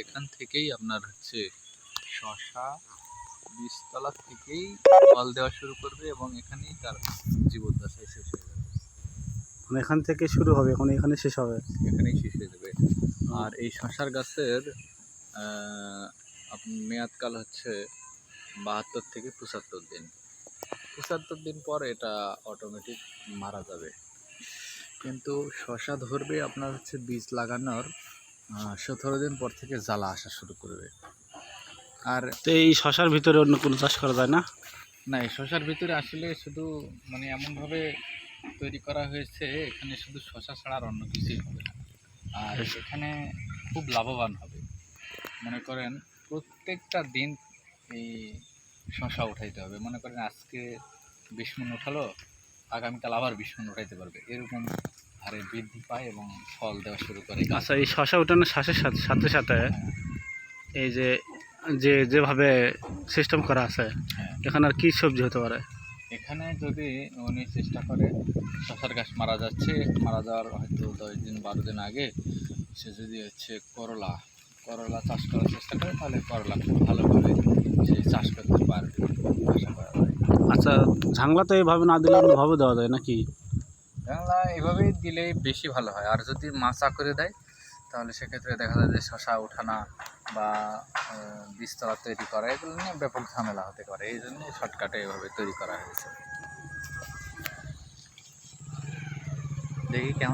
এখান থেকেই আপনার হচ্ছে শশা বীজতলা থেকেই ফল দেওয়া শুরু করবে এবং এখানেই তার জীবদ্দশায় শেষ হয়ে যাবে। মানে এখান থেকে শুরু হবে, এখন এখানে শেষ হবে, এখানেই শেষ হয়ে যাবে। আর এই শশার গাছের মেয়াদকাল হচ্ছে 72 থেকে 75 দিন। 75 দিন পর এটা অটোমেটিক মারা যাবে। কিন্তু শশা ধরবে আপনার হচ্ছে বীজ লাগানোর 17 দিন পর থেকে জ্বালা আসা শুরু করবে। আর তো এই শশার ভিতরে অন্য কোনো চাষ করা যায় না? না, এই শশার ভিতরে আসলে শুধু মানে এমনভাবে তৈরি করা হয়েছে, এখানে শুধু শশা ছাড়া আর অন্য কিছুই হবে না। আর এখানে খুব লাভবান হবে। মনে করেন প্রত্যেকটা দিন এই শশা উঠাইতে হবে। মনে করেন আজকে 20 মণ উঠালো, আগামীকাল আবার 20 মণ উঠাইতে পারবে, এরকম হারে বৃদ্ধি পায় এবং ফল দেওয়া শুরু করে। আচ্ছা, এই শশা উঠানোর সাথে সাথে এই যে যেভাবে সিস্টেম করা আছে, হ্যাঁ, এখানে আর কি সবজি হতে পারে? এখানে যদি উনি চেষ্টা করে, শশার গাছ মারা যাচ্ছে, মারা যাওয়ার হয়তো 10 দিন 12 দিন আগে সে যদি হচ্ছে করলা চাষ করার চেষ্টা করে, তাহলে করলা খুব ভালোভাবে সে চাষ করতে পারবে আশা করা যায়। আচ্ছা, ঝাংলা তো এইভাবে না দিলে অন্যভাবে দেওয়া যায় নাকি? বাংলা এভাবেই দিলে বেশি ভালো হয়। আর যদি মাচা করে দেয় তাহলে সেক্ষেত্রে দেখা যায় যে শশা ওঠানা বা বীজতলা তৈরি করা এগুলো নিয়ে ব্যাপক ঝামেলা হতে পারে। এই জন্য শর্টকাটে এভাবে তৈরি করা হয়েছে। দেখি কেমন